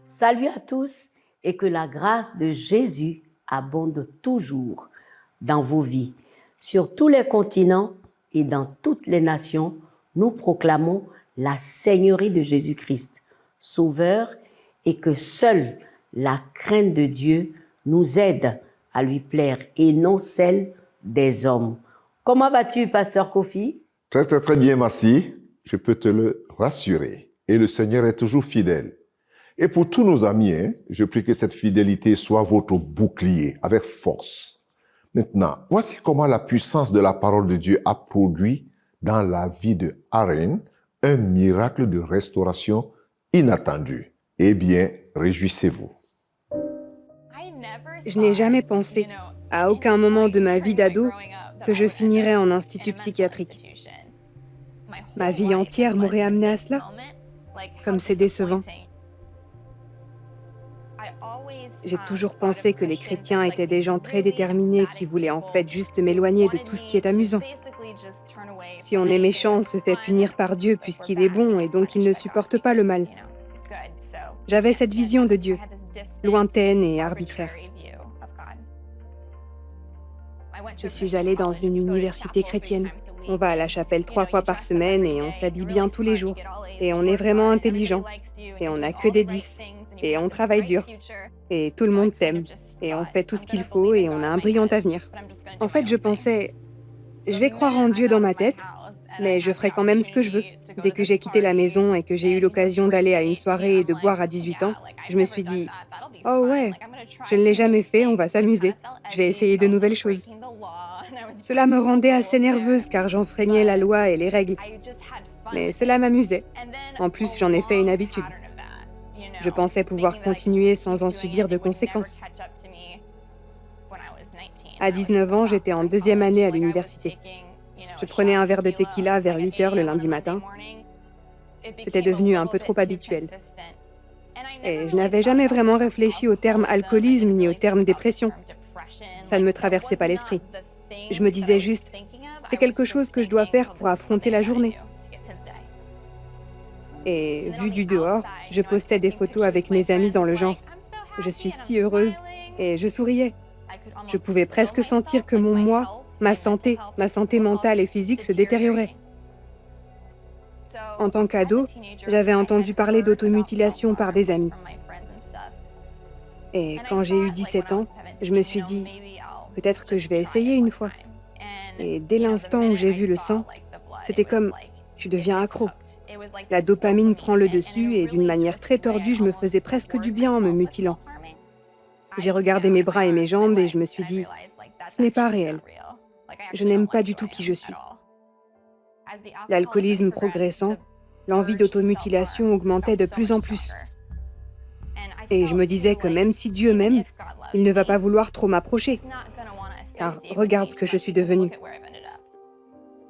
Salut à tous et que la grâce de Jésus abonde toujours dans vos vies. Sur tous les continents et dans toutes les nations, nous proclamons la Seigneurie de Jésus-Christ, Sauveur, et que seule la crainte de Dieu nous aide à lui plaire et non celle des hommes. Comment vas-tu, Pasteur Kofi? Très bien, merci. Je peux te le rassurer. Et le Seigneur est toujours fidèle. Et pour tous nos amis, je prie que cette fidélité soit votre bouclier avec force. Maintenant, voici comment la puissance de la parole de Dieu a produit dans la vie de Aaron un miracle de restauration inattendu. Eh bien, réjouissez-vous. Je n'ai jamais pensé, à aucun moment de ma vie d'ado, que je finirais en institut psychiatrique. Ma vie entière m'aurait amené à cela. Comme c'est décevant. J'ai toujours pensé que les chrétiens étaient des gens très déterminés qui voulaient en fait juste m'éloigner de tout ce qui est amusant. Si on est méchant, on se fait punir par Dieu puisqu'il est bon et donc il ne supporte pas le mal. J'avais cette vision de Dieu, lointaine et arbitraire. Je suis allée dans une université chrétienne. On va à la chapelle 3 fois par semaine et on s'habille bien tous les jours. Et on est vraiment intelligent. Et on n'a que des 10. Et on travaille dur. Et tout le monde t'aime. Et on fait tout ce qu'il faut et on a un brillant avenir. En fait, je pensais, je vais croire en Dieu dans ma tête, mais je ferai quand même ce que je veux. Dès que j'ai quitté la maison et que j'ai eu l'occasion d'aller à une soirée et de boire à 18 ans, je me suis dit, oh ouais, je ne l'ai jamais fait, on va s'amuser. Je vais essayer de nouvelles choses. Cela me rendait assez nerveuse car j'enfreignais la loi et les règles. Mais cela m'amusait. En plus, j'en ai fait une habitude. Je pensais pouvoir continuer sans en subir de conséquences. À 19 ans, j'étais en 2e année à l'université. Je prenais un verre de tequila vers 8 heures le lundi matin. C'était devenu un peu trop habituel. Et je n'avais jamais vraiment réfléchi au terme alcoolisme ni au terme dépression. Ça ne me traversait pas l'esprit. Je me disais juste, c'est quelque chose que je dois faire pour affronter la journée. Et vu du dehors, je postais des photos avec mes amis dans le genre « Je suis si heureuse » et je souriais. Je pouvais presque sentir que mon moi, ma santé mentale et physique se détériorait. En tant qu'ado, j'avais entendu parler d'automutilation par des amis. Et quand j'ai eu 17 ans, je me suis dit « Peut-être que je vais essayer une fois ». Et dès l'instant où j'ai vu le sang, c'était comme « Tu deviens accro ». La dopamine prend le dessus et d'une manière très tordue, je me faisais presque du bien en me mutilant. J'ai regardé mes bras et mes jambes et je me suis dit « Ce n'est pas réel. Je n'aime pas du tout qui je suis ». L'alcoolisme progressant, l'envie d'automutilation augmentait de plus en plus. Et je me disais que même si Dieu m'aime, il ne va pas vouloir trop m'approcher. Car regarde ce que je suis devenue.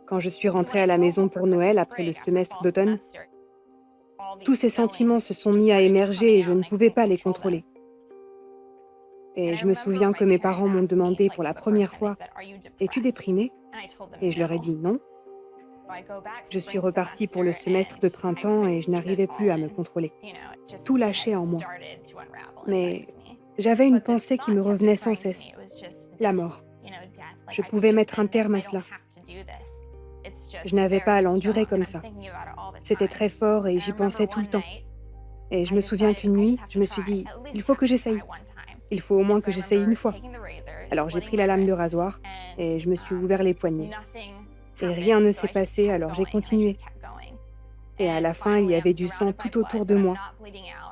Quand je suis rentrée à la maison pour Noël après le semestre d'automne, tous ces sentiments se sont mis à émerger et je ne pouvais pas les contrôler. Et je me souviens que mes parents m'ont demandé pour la première fois « Es-tu déprimée ?» Et je leur ai dit « Non ». Je suis repartie pour le semestre de printemps et je n'arrivais plus à me contrôler. Tout lâchait en moi. Mais j'avais une pensée qui me revenait sans cesse. La mort. Je pouvais mettre un terme à cela. Je n'avais pas à l'endurer comme ça. C'était très fort et j'y pensais tout le temps. Et je me souviens qu'une nuit, je me suis dit « Il faut que j'essaye. Il faut au moins que j'essaye une fois. » Alors j'ai pris la lame de rasoir et je me suis ouvert les poignets. Et rien ne s'est passé, alors j'ai continué. Et à la fin, il y avait du sang tout autour de moi.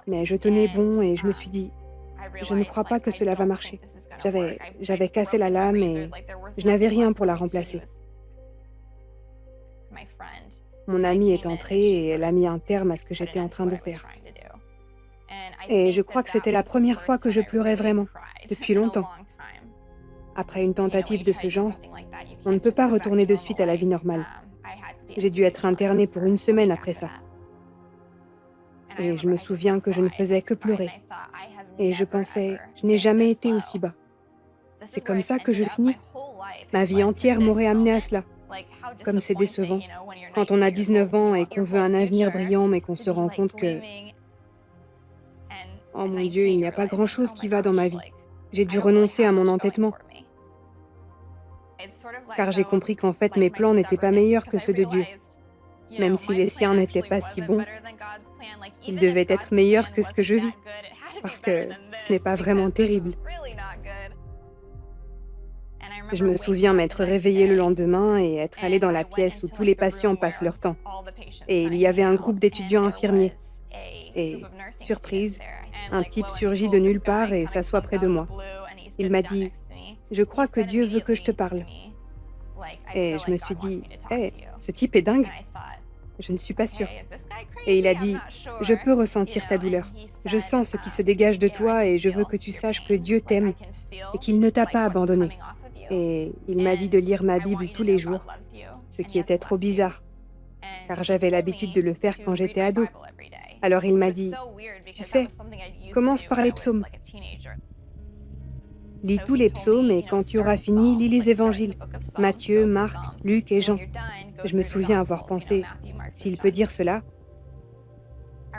Mais je tenais bon et je me suis dit « Je ne crois pas que cela va marcher. » J'avais cassé la lame et je n'avais rien pour la remplacer. Mon amie est entrée et elle a mis un terme à ce que j'étais en train de faire. Et je crois que c'était la première fois que je pleurais vraiment, depuis longtemps. Après une tentative de ce genre, on ne peut pas retourner de suite à la vie normale. J'ai dû être internée pour 1 semaine après ça. Et je me souviens que je ne faisais que pleurer. Et je pensais, je n'ai jamais été aussi bas. C'est comme ça que je finis. Ma vie entière m'aurait amené à cela. Comme c'est décevant. Quand on a 19 ans et qu'on veut un avenir brillant mais qu'on se rend compte que Oh mon Dieu, il n'y a pas grand-chose qui va dans ma vie. J'ai dû renoncer à mon entêtement, car j'ai compris qu'en fait mes plans n'étaient pas meilleurs que ceux de Dieu. Même si les siens n'étaient pas si bons, ils devaient être meilleurs que ce que je vis, parce que ce n'est pas vraiment terrible. Je me souviens m'être réveillée le lendemain et être allée dans la pièce où tous les patients passent leur temps. Et il y avait un groupe d'étudiants infirmiers. Et, surprise, un type surgit de nulle part et s'assoit près de moi. Il m'a dit « Je crois que Dieu veut que je te parle. » Et je me suis dit « Hé, ce type est dingue. Je ne suis pas sûre. » Et il a dit « Je peux ressentir ta douleur. Je sens ce qui se dégage de toi et je veux que tu saches que Dieu t'aime et qu'il ne t'a pas abandonné. » Et il m'a dit de lire ma Bible tous les jours, ce qui était trop bizarre, car j'avais l'habitude de le faire quand j'étais ado. Alors il m'a dit « Tu sais, commence par les psaumes. Lis tous les psaumes et quand tu auras fini, lis les évangiles, Matthieu, Marc, Luc et Jean. » Je me souviens avoir pensé « S'il peut dire cela,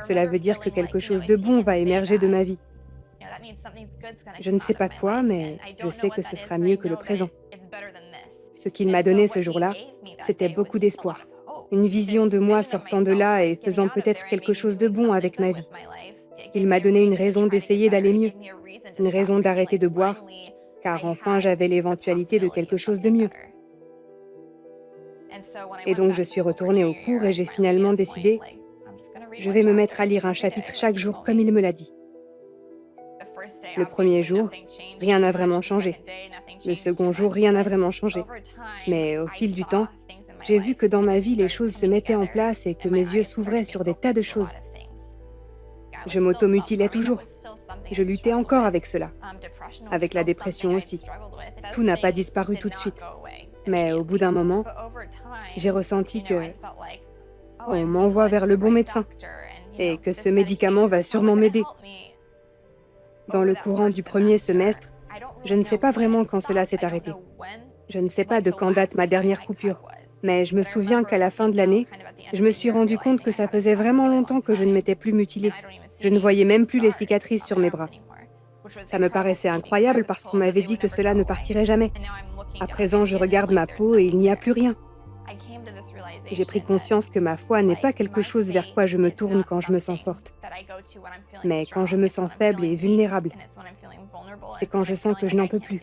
cela veut dire que quelque chose de bon va émerger de ma vie. » Je ne sais pas quoi, mais je sais que ce sera mieux que le présent. Ce qu'il m'a donné ce jour-là, c'était beaucoup d'espoir. Une vision de moi sortant de là et faisant peut-être quelque chose de bon avec ma vie. Il m'a donné une raison d'essayer d'aller mieux, une raison d'arrêter de boire, car enfin j'avais l'éventualité de quelque chose de mieux. Et donc je suis retournée au cours et j'ai finalement décidé, je vais me mettre à lire un chapitre chaque jour comme il me l'a dit. Le premier jour, rien n'a vraiment changé. Le second jour, rien n'a vraiment changé. Mais au fil du temps, j'ai vu que dans ma vie, les choses se mettaient en place et que mes yeux s'ouvraient sur des tas de choses. Je m'automutilais toujours. Je luttais encore avec cela. Avec la dépression aussi. Tout n'a pas disparu tout de suite. Mais au bout d'un moment, j'ai ressenti que on m'envoie vers le bon médecin et que ce médicament va sûrement m'aider. Dans le courant du premier semestre, je ne sais pas vraiment quand cela s'est arrêté. Je ne sais pas de quand date ma dernière coupure, mais je me souviens qu'à la fin de l'année, je me suis rendu compte que ça faisait vraiment longtemps que je ne m'étais plus mutilée. Je ne voyais même plus les cicatrices sur mes bras. Ça me paraissait incroyable parce qu'on m'avait dit que cela ne partirait jamais. À présent, je regarde ma peau et il n'y a plus rien. J'ai pris conscience que ma foi n'est pas quelque chose vers quoi je me tourne quand je me sens forte, mais quand je me sens faible et vulnérable. C'est quand je sens que je n'en peux plus.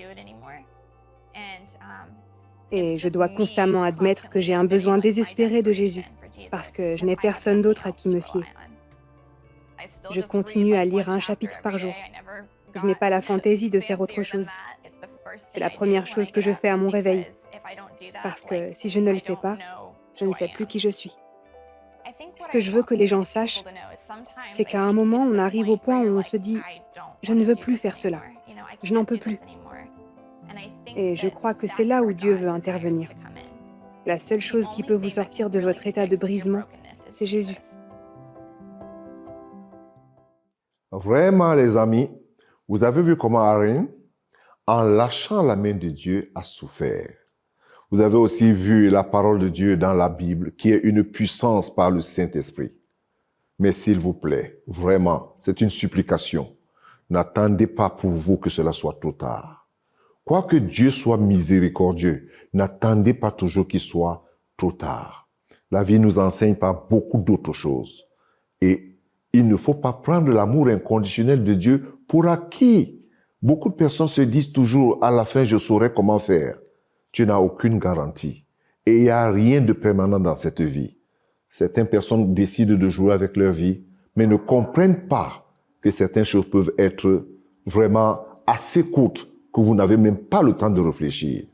Et je dois constamment admettre que j'ai un besoin désespéré de Jésus, parce que je n'ai personne d'autre à qui me fier. Je continue à lire un chapitre par jour. Je n'ai pas la fantaisie de faire autre chose. C'est la première chose que je fais à mon réveil, parce que si je ne le fais pas, je ne sais plus qui je suis. Ce que je veux que les gens sachent, c'est qu'à un moment, on arrive au point où on se dit « Je ne veux plus faire cela. Je n'en peux plus. » Et je crois que c'est là où Dieu veut intervenir. La seule chose qui peut vous sortir de votre état de brisement, c'est Jésus. Vraiment, les amis, vous avez vu comment Aaron, en lâchant la main de Dieu, a souffert. Vous avez aussi vu la parole de Dieu dans la Bible, qui est une puissance par le Saint-Esprit. Mais s'il vous plaît, vraiment, c'est une supplication. N'attendez pas pour vous que cela soit trop tard. Quoique Dieu soit miséricordieux, n'attendez pas toujours qu'il soit trop tard. La vie nous enseigne par beaucoup d'autres choses. Et il ne faut pas prendre l'amour inconditionnel de Dieu pour acquis. Beaucoup de personnes se disent toujours, à la fin, je saurai comment faire. Tu n'as aucune garantie. Et il n'y a rien de permanent dans cette vie. Certaines personnes décident de jouer avec leur vie, mais ne comprennent pas que certaines choses peuvent être vraiment assez courtes, que vous n'avez même pas le temps de réfléchir.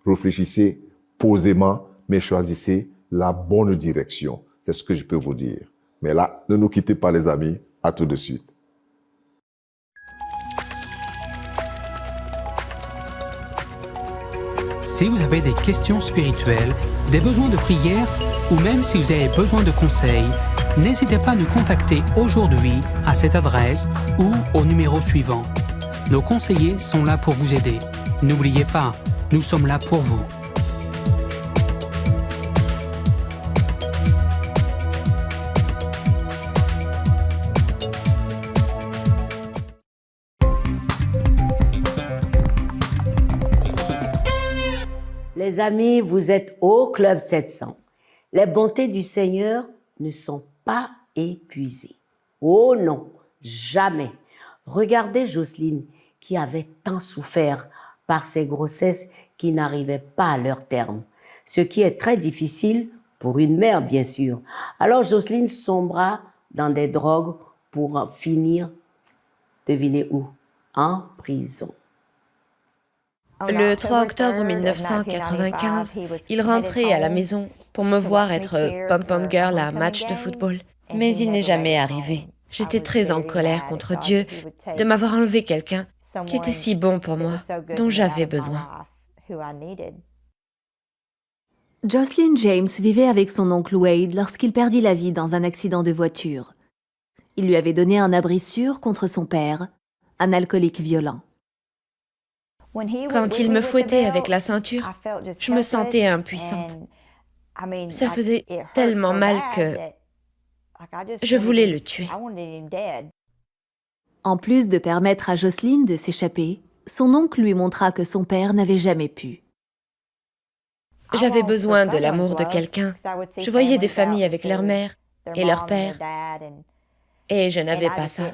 Réfléchissez posément, mais choisissez la bonne direction. C'est ce que je peux vous dire. Mais là, ne nous quittez pas les amis. À tout de suite. Si vous avez des questions spirituelles, des besoins de prière ou même si vous avez besoin de conseils, n'hésitez pas à nous contacter aujourd'hui à cette adresse ou au numéro suivant. Nos conseillers sont là pour vous aider. N'oubliez pas, nous sommes là pour vous. Les amis, vous êtes au Club 700. Les bontés du Seigneur ne sont pas épuisées. Oh non, jamais. Regardez Jocelyne qui avait tant souffert par ses grossesses qui n'arrivaient pas à leur terme. Ce qui est très difficile pour une mère, bien sûr. Alors Jocelyne sombra dans des drogues pour en finir, devinez où? En prison. Le 3 octobre 1995, il rentrait à la maison pour me voir être pom-pom girl à un match de football. Mais il n'est jamais arrivé. J'étais très en colère contre Dieu de m'avoir enlevé quelqu'un qui était si bon pour moi, dont j'avais besoin. Jocelyn James vivait avec son oncle Wade lorsqu'il perdit la vie dans un accident de voiture. Il lui avait donné un abri sûr contre son père, un alcoolique violent. Quand il me fouettait avec la ceinture, je me sentais impuissante. Ça faisait tellement mal que je voulais le tuer. En plus de permettre à Jocelyn de s'échapper, son oncle lui montra que son père n'avait jamais pu. J'avais besoin de l'amour de quelqu'un. Je voyais des familles avec leur mère et leur père, et je n'avais pas ça.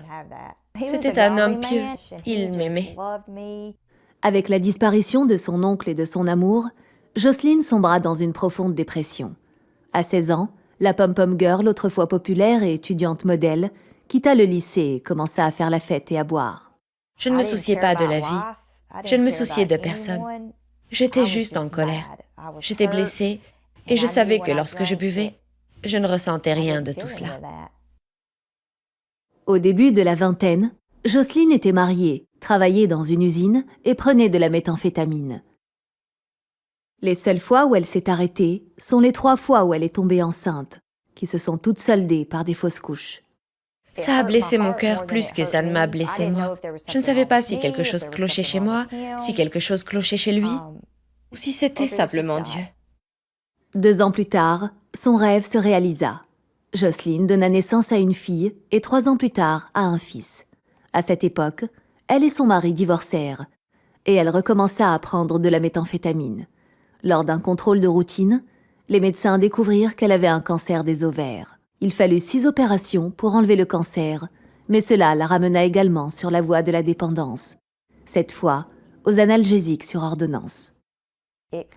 C'était un homme pieux, il m'aimait. Avec la disparition de son oncle et de son amour, Jocelyn sombra dans une profonde dépression. À 16 ans, la pom-pom girl, autrefois populaire et étudiante modèle, quitta le lycée et commença à faire la fête et à boire. Je ne me souciais pas de la vie. Je ne me souciais de personne. J'étais juste en colère. J'étais blessée et je savais que lorsque je buvais, je ne ressentais rien de tout cela. Au début de la vingtaine, Jocelyn était mariée, travaillait dans une usine et prenait de la méthamphétamine. Les seules fois où elle s'est arrêtée sont les 3 fois où elle est tombée enceinte, qui se sont toutes soldées par des fausses couches. Ça a blessé mon cœur plus que ça ne m'a blessé moi. Je ne savais pas si quelque chose clochait chez moi, si quelque chose clochait chez lui, ou si c'était simplement Dieu. 2 ans plus tard, son rêve se réalisa. Jocelyn donna naissance à une fille et 3 ans plus tard à un fils. À cette époque, elle et son mari divorcèrent et elle recommença à prendre de la méthamphétamine. Lors d'un contrôle de routine, les médecins découvrirent qu'elle avait un cancer des ovaires. Il fallut 6 opérations pour enlever le cancer, mais cela la ramena également sur la voie de la dépendance. Cette fois, aux analgésiques sur ordonnance.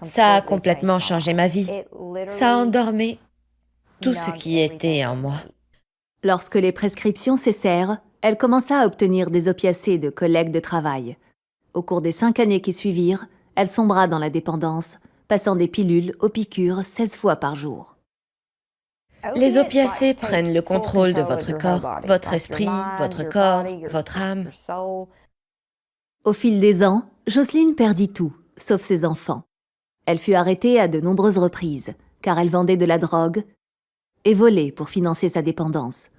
Ça a complètement changé ma vie. Ça a endormi tout ce qui était en moi. Lorsque les prescriptions cessèrent, elle commença à obtenir des opiacés de collègues de travail. Au cours des 5 années qui suivirent, elle sombra dans la dépendance, passant des pilules aux piqûres 16 fois par jour. Les opiacés prennent le contrôle de votre corps, votre esprit, votre corps, votre âme. Au fil des ans, Jocelyn perdit tout, sauf ses enfants. Elle fut arrêtée à de nombreuses reprises, car elle vendait de la drogue et volait pour financer sa dépendance.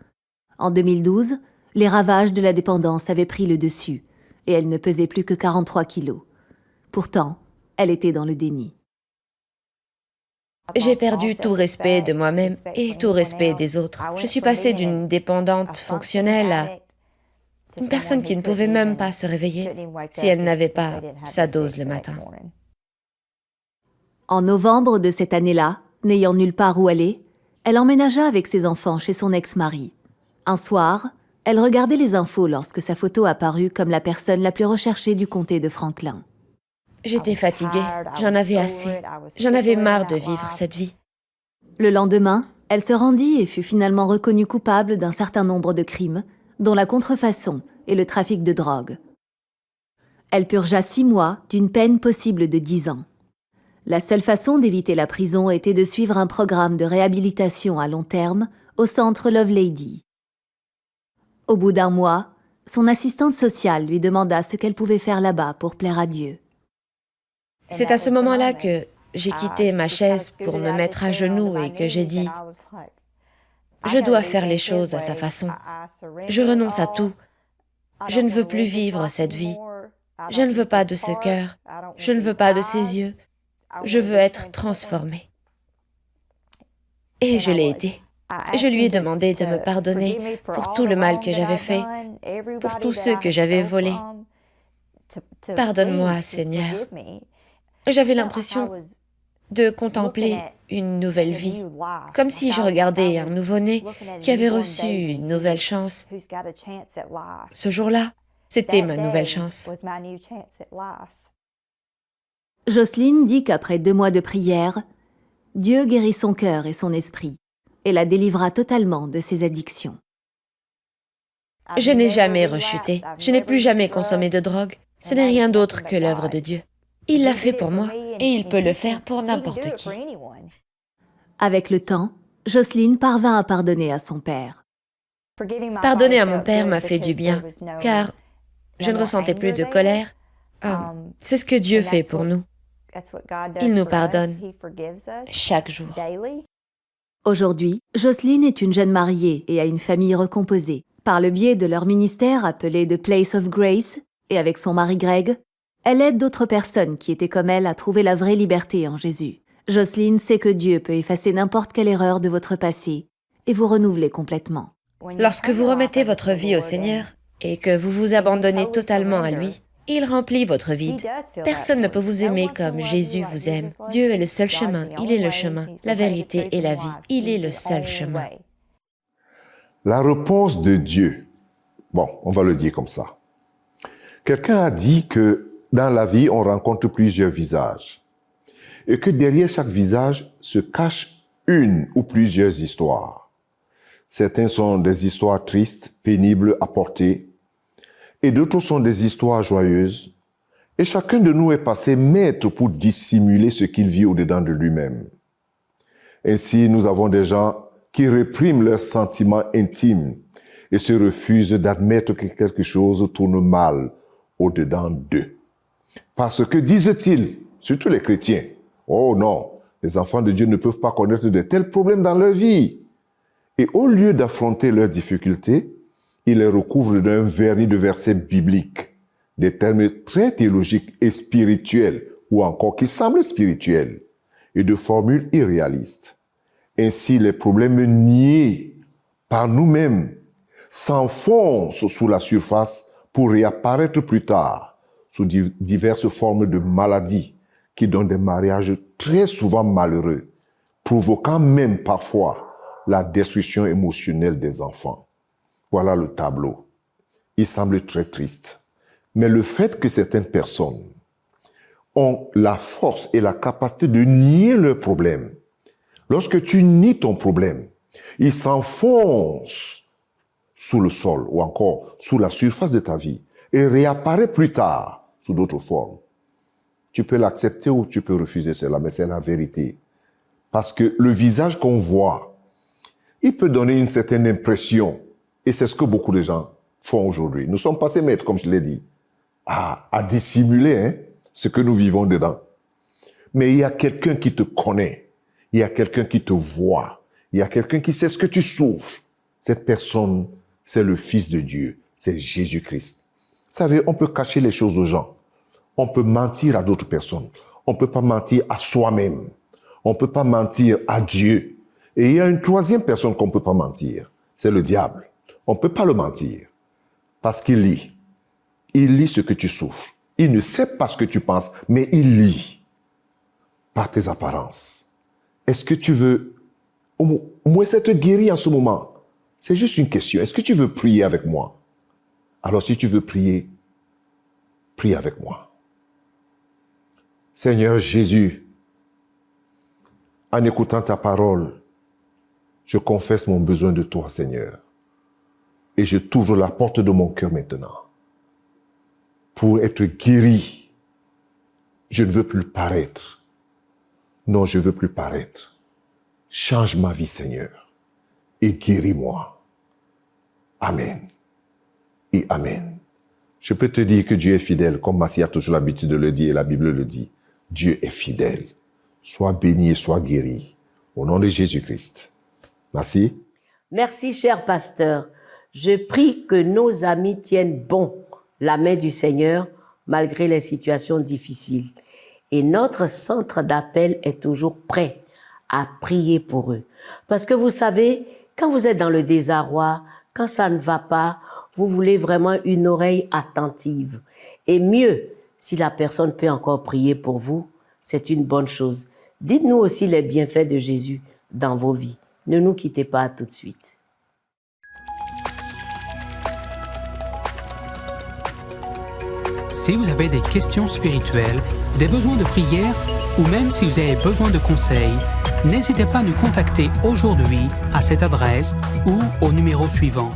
En 2012, les ravages de la dépendance avaient pris le dessus, et elle ne pesait plus que 43 kilos. Pourtant, elle était dans le déni. J'ai perdu tout respect de moi-même et tout respect des autres. Je suis passée d'une dépendante fonctionnelle à une personne qui ne pouvait même pas se réveiller si elle n'avait pas sa dose le matin. En novembre de cette année-là, n'ayant nulle part où aller, elle emménagea avec ses enfants chez son ex-mari. Un soir, elle regardait les infos lorsque sa photo apparut comme la personne la plus recherchée du comté de Franklin. J'étais fatiguée, j'en avais assez, j'en avais marre de vivre cette vie. Le lendemain, elle se rendit et fut finalement reconnue coupable d'un certain nombre de crimes, dont la contrefaçon et le trafic de drogue. Elle purgea 6 mois d'une peine possible de 10 ans. La seule façon d'éviter la prison était de suivre un programme de réhabilitation à long terme au centre Lovelady. Au bout d'1 mois, son assistante sociale lui demanda ce qu'elle pouvait faire là-bas pour plaire à Dieu. C'est à ce moment-là que j'ai quitté ma chaise pour me mettre à genoux et que j'ai dit « Je dois faire les choses à sa façon. Je renonce à tout. Je ne veux plus vivre cette vie. Je ne veux pas de ce cœur. Je ne veux pas de ses yeux. Je veux être transformée. » Et je l'ai été. Je lui ai demandé de me pardonner pour tout le mal que j'avais fait, pour tous ceux que j'avais volés. Pardonne-moi, Seigneur. J'avais l'impression de contempler une nouvelle vie, comme si je regardais un nouveau-né qui avait reçu une nouvelle chance. Ce jour-là, c'était ma nouvelle chance. Jocelyne dit qu'après 2 mois de prière, Dieu guérit son cœur et son esprit et la délivra totalement de ses addictions. Je n'ai jamais rechuté, je n'ai plus jamais consommé de drogue. Ce n'est rien d'autre que l'œuvre de Dieu. Il l'a fait pour moi et il peut le faire pour n'importe qui. Avec le temps, Jocelyne parvint à pardonner à son père. Pardonner à mon père m'a fait du bien, car je ne ressentais plus de colère. C'est ce que Dieu fait pour nous. Il nous pardonne chaque jour. Aujourd'hui, Jocelyne est une jeune mariée et a une famille recomposée. Par le biais de leur ministère appelé The Place of Grace, et avec son mari Greg, elle aide d'autres personnes qui étaient comme elle à trouver la vraie liberté en Jésus. Jocelyne sait que Dieu peut effacer n'importe quelle erreur de votre passé et vous renouveler complètement. Lorsque vous remettez votre vie au Seigneur et que vous vous abandonnez totalement à lui, il remplit votre vide. Personne ne peut vous aimer comme Jésus vous aime. Dieu est le seul chemin, il est le chemin, la vérité et la vie. Il est le seul chemin. La réponse de Dieu, bon, on va le dire comme ça. Quelqu'un a dit que dans la vie, on rencontre plusieurs visages et que derrière chaque visage se cache une ou plusieurs histoires. Certains sont des histoires tristes, pénibles à porter, et d'autres sont des histoires joyeuses. Et chacun de nous est passé maître pour dissimuler ce qu'il vit au-dedans de lui-même. Ainsi, nous avons des gens qui répriment leurs sentiments intimes et se refusent d'admettre que quelque chose tourne mal au-dedans d'eux. Parce que disent-ils, surtout les chrétiens, oh non, les enfants de Dieu ne peuvent pas connaître de tels problèmes dans leur vie. Et au lieu d'affronter leurs difficultés, ils les recouvrent d'un vernis de versets bibliques, des termes très théologiques et spirituels, ou encore qui semblent spirituels, et de formules irréalistes. Ainsi, les problèmes niés par nous-mêmes s'enfoncent sous la surface pour réapparaître plus tard sous diverses formes de maladies qui donnent des mariages très souvent malheureux, provoquant même parfois la destruction émotionnelle des enfants. Voilà le tableau. Il semble très triste. Mais le fait que certaines personnes ont la force et la capacité de nier leurs problèmes, lorsque tu nies ton problème, il s'enfonce sous le sol ou encore sous la surface de ta vie et réapparaît plus tard sous d'autres formes. Tu peux l'accepter ou tu peux refuser cela, mais c'est la vérité. Parce que le visage qu'on voit, il peut donner une certaine impression. Et c'est ce que beaucoup de gens font aujourd'hui. Nous sommes passés maîtres, comme je l'ai dit, à dissimuler ce que nous vivons dedans. Mais il y a quelqu'un qui te connaît. Il y a quelqu'un qui te voit. Il y a quelqu'un qui sait ce que tu souffres. Cette personne, c'est le Fils de Dieu. C'est Jésus-Christ. Vous savez, on peut cacher les choses aux gens. On peut mentir à d'autres personnes. On ne peut pas mentir à soi-même. On ne peut pas mentir à Dieu. Et il y a une troisième personne qu'on ne peut pas mentir. C'est le diable. On ne peut pas le mentir. Parce qu'il lit. Il lit ce que tu souffres. Il ne sait pas ce que tu penses, mais il lit par tes apparences. Est-ce que tu veux au moins être guéri en ce moment? C'est juste une question. Est-ce que tu veux prier avec moi? Alors si tu veux prier, prie avec moi. Seigneur Jésus, en écoutant ta parole, je confesse mon besoin de toi, Seigneur. Et je t'ouvre la porte de mon cœur maintenant pour être guéri. Je ne veux plus paraître. Non, je ne veux plus paraître. Change ma vie, Seigneur, et guéris-moi. Amen. Et Amen. Je peux te dire que Dieu est fidèle, comme Massi a toujours l'habitude de le dire et la Bible le dit. Dieu est fidèle. Sois béni et sois guéri. Au nom de Jésus-Christ. Merci. Merci, cher pasteur. Je prie que nos amis tiennent bon la main du Seigneur malgré les situations difficiles. Et notre centre d'appel est toujours prêt à prier pour eux. Parce que vous savez, quand vous êtes dans le désarroi, quand ça ne va pas, vous voulez vraiment une oreille attentive. Et mieux, si la personne peut encore prier pour vous, c'est une bonne chose. Dites-nous aussi les bienfaits de Jésus dans vos vies. Ne nous quittez pas tout de suite. Si vous avez des questions spirituelles, des besoins de prière ou même si vous avez besoin de conseils, n'hésitez pas à nous contacter aujourd'hui à cette adresse ou au numéro suivant.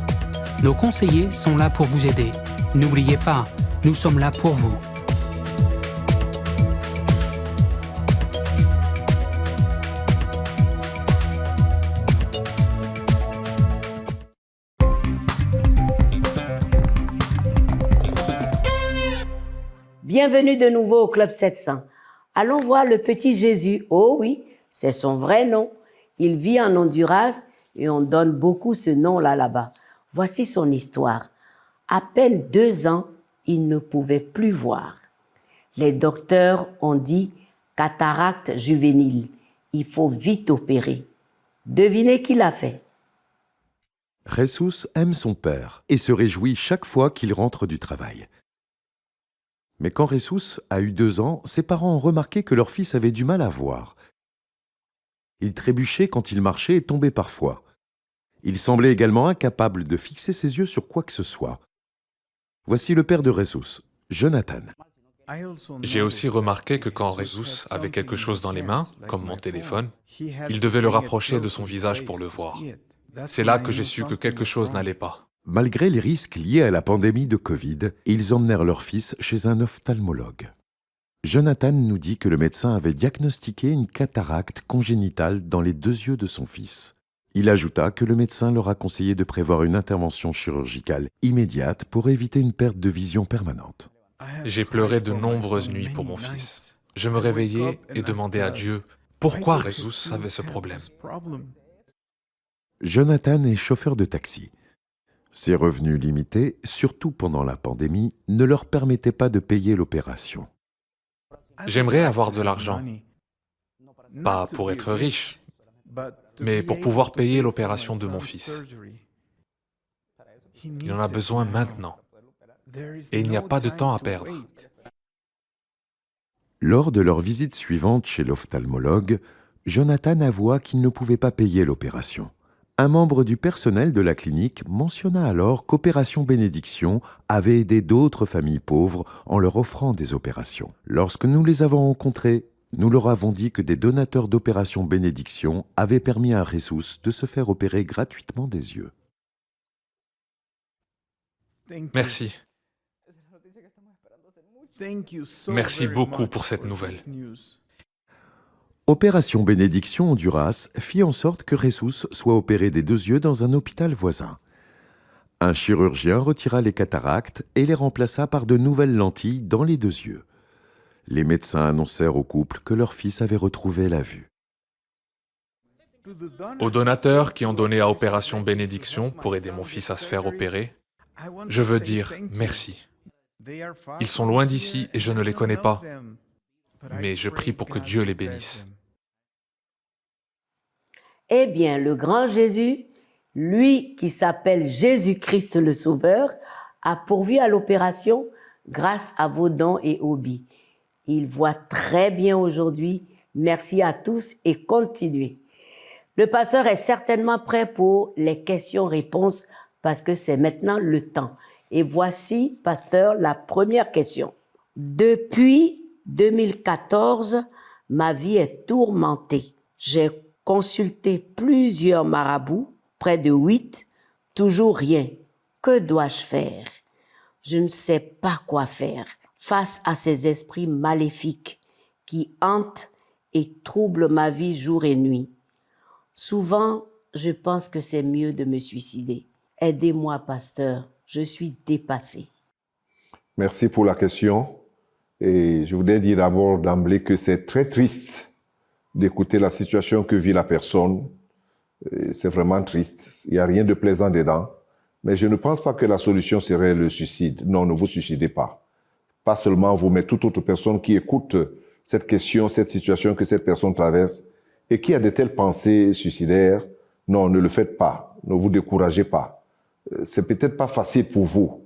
Nos conseillers sont là pour vous aider. N'oubliez pas, nous sommes là pour vous. Bienvenue de nouveau au Club 700. Allons voir le petit Jésus. Oh oui, c'est son vrai nom. Il vit en Honduras et on donne beaucoup ce nom-là là-bas. Voici son histoire. À peine 2 ans, il ne pouvait plus voir. Les docteurs ont dit cataracte juvénile. Il faut vite opérer. Devinez qui l'a fait. Jesus aime son père et se réjouit chaque fois qu'il rentre du travail. Mais quand Jesus a eu 2 ans, ses parents ont remarqué que leur fils avait du mal à voir. Il trébuchait quand il marchait et tombait parfois. Il semblait également incapable de fixer ses yeux sur quoi que ce soit. Voici le père de Jesus, Jonathan. J'ai aussi remarqué que quand Jesus avait quelque chose dans les mains, comme mon téléphone, il devait le rapprocher de son visage pour le voir. C'est là que j'ai su que quelque chose n'allait pas. Malgré les risques liés à la pandémie de Covid, ils emmenèrent leur fils chez un ophtalmologue. Jonathan nous dit que le médecin avait diagnostiqué une cataracte congénitale dans les 2 yeux de son fils. Il ajouta que le médecin leur a conseillé de prévoir une intervention chirurgicale immédiate pour éviter une perte de vision permanente. J'ai pleuré de nombreuses nuits pour mon fils. Je me réveillais et demandais à Dieu pourquoi Jesus avait ce problème. Jonathan est chauffeur de taxi. Ses revenus limités, surtout pendant la pandémie, ne leur permettaient pas de payer l'opération. J'aimerais avoir de l'argent, pas pour être riche, mais pour pouvoir payer l'opération de mon fils. Il en a besoin maintenant, et il n'y a pas de temps à perdre. Lors de leur visite suivante chez l'ophtalmologue, Jonathan avoua qu'il ne pouvait pas payer l'opération. Un membre du personnel de la clinique mentionna alors qu'Opération Bénédiction avait aidé d'autres familles pauvres en leur offrant des opérations. Lorsque nous les avons rencontrés, nous leur avons dit que des donateurs d'Opération Bénédiction avaient permis à Jesus de se faire opérer gratuitement des yeux. Merci. Merci beaucoup pour cette nouvelle. Opération Bénédiction Honduras fit en sorte que Jesus soit opéré des 2 yeux dans un hôpital voisin. Un chirurgien retira les cataractes et les remplaça par de nouvelles lentilles dans les 2 yeux. Les médecins annoncèrent au couple que leur fils avait retrouvé la vue. Aux donateurs qui ont donné à Opération Bénédiction pour aider mon fils à se faire opérer, je veux dire merci. Ils sont loin d'ici et je ne les connais pas, mais je prie pour que Dieu les bénisse. Eh bien, le grand Jésus, lui qui s'appelle Jésus-Christ le Sauveur, a pourvu à l'opération grâce à vos dons et hobbies. Il voit très bien aujourd'hui. Merci à tous et continuez. Le pasteur est certainement prêt pour les questions-réponses parce que c'est maintenant le temps. Et voici, pasteur, la première question. Depuis 2014, ma vie est tourmentée. J'ai consulté plusieurs marabouts, près de 8, toujours rien. Que dois-je faire? Je ne sais pas quoi faire face à ces esprits maléfiques qui hantent et troublent ma vie jour et nuit. Souvent, je pense que c'est mieux de me suicider. Aidez-moi, pasteur, je suis dépassé. Merci pour la question. Et je voudrais dire d'abord d'emblée que c'est très triste d'écouter la situation que vit la personne. C'est vraiment triste. Il n'y a rien de plaisant dedans. Mais je ne pense pas que la solution serait le suicide. Non, ne vous suicidez pas. Pas seulement vous, mais toute autre personne qui écoute cette question, cette situation que cette personne traverse et qui a de telles pensées suicidaires. Non, ne le faites pas. Ne vous découragez pas. C'est peut-être pas facile pour vous.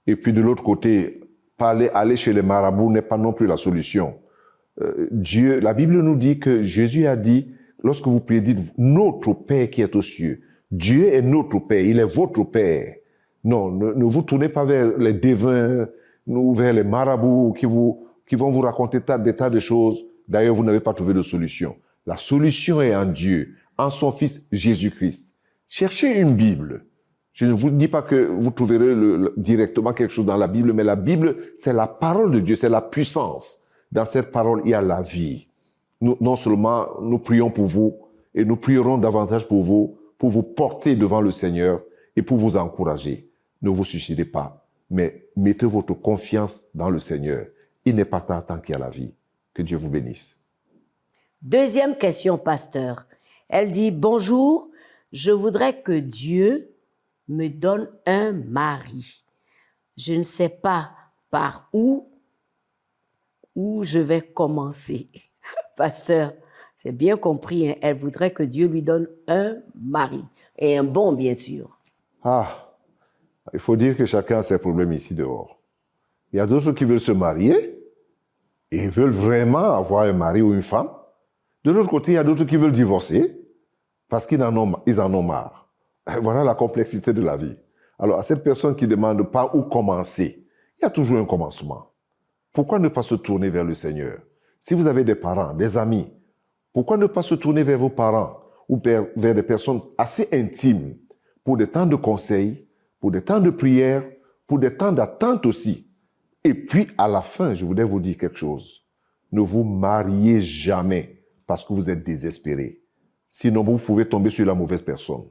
Et puis de l'autre côté, aller chez les marabouts n'est pas non plus la solution. Dieu, la Bible nous dit que Jésus a dit, lorsque vous priez, dites notre Père qui est aux cieux. Dieu est notre Père, il est votre Père. Non, ne vous tournez pas vers les devins, vers les marabouts qui vont vous raconter des tas de choses. D'ailleurs, vous n'avez pas trouvé de solution. La solution est en Dieu, en son Fils Jésus-Christ. Cherchez une Bible. Je ne vous dis pas que vous trouverez directement quelque chose dans la Bible, mais la Bible, c'est la parole de Dieu, c'est la puissance. Dans cette parole, il y a la vie. Non seulement nous prions pour vous, et nous prierons davantage pour vous porter devant le Seigneur et pour vous encourager. Ne vous suicidez pas, mais mettez votre confiance dans le Seigneur. Il n'est pas tard tant qu'il y a la vie. Que Dieu vous bénisse. Deuxième question, pasteur. Elle dit, bonjour, je voudrais que Dieu me donne un mari. Je ne sais pas par où je vais commencer. Pasteur, c'est bien compris, hein? Elle voudrait que Dieu lui donne un mari, et un bon, bien sûr. Il faut dire que chacun a ses problèmes ici dehors. Il y a d'autres qui veulent se marier et veulent vraiment avoir un mari ou une femme. De l'autre côté, il y a d'autres qui veulent divorcer parce qu'ils en ont marre. Voilà la complexité de la vie. Alors, à cette personne qui ne demande pas où commencer, il y a toujours un commencement. Pourquoi ne pas se tourner vers le Seigneur? Si vous avez des parents, des amis, pourquoi ne pas se tourner vers vos parents ou vers des personnes assez intimes pour des temps de conseil, pour des temps de prière, pour des temps d'attente aussi? Et puis, à la fin, je voudrais vous dire quelque chose. Ne vous mariez jamais parce que vous êtes désespéré. Sinon, vous pouvez tomber sur la mauvaise personne.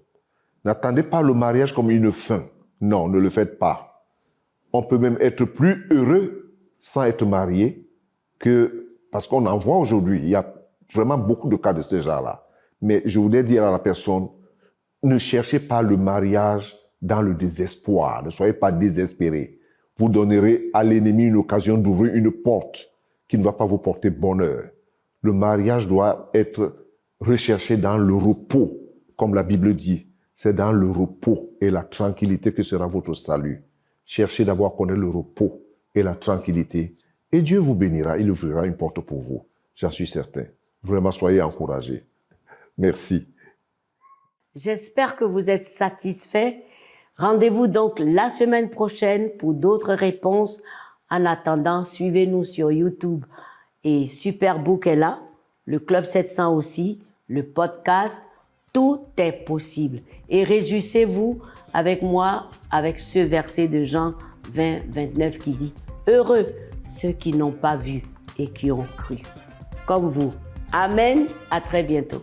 N'attendez pas le mariage comme une fin. Non, ne le faites pas. On peut même être plus heureux sans être marié parce qu'on en voit aujourd'hui. Il y a vraiment beaucoup de cas de ce genre-là. Mais je voudrais dire à la personne, ne cherchez pas le mariage dans le désespoir. Ne soyez pas désespérés. Vous donnerez à l'ennemi une occasion d'ouvrir une porte qui ne va pas vous porter bonheur. Le mariage doit être recherché dans le repos, comme la Bible dit. C'est dans le repos et la tranquillité que sera votre salut. Cherchez d'abord à connaître le repos et la tranquillité. Et Dieu vous bénira, il ouvrira une porte pour vous. J'en suis certain. Vraiment, soyez encouragés. Merci. J'espère que vous êtes satisfaits. Rendez-vous donc la semaine prochaine pour d'autres réponses. En attendant, suivez-nous sur YouTube. Et Superbook est là, le Club 700 aussi, le podcast. Tout est possible. Et réjouissez-vous avec moi, avec ce verset de Jean 20, 29 qui dit « Heureux ceux qui n'ont pas vu et qui ont cru. » Comme vous. Amen. À très bientôt.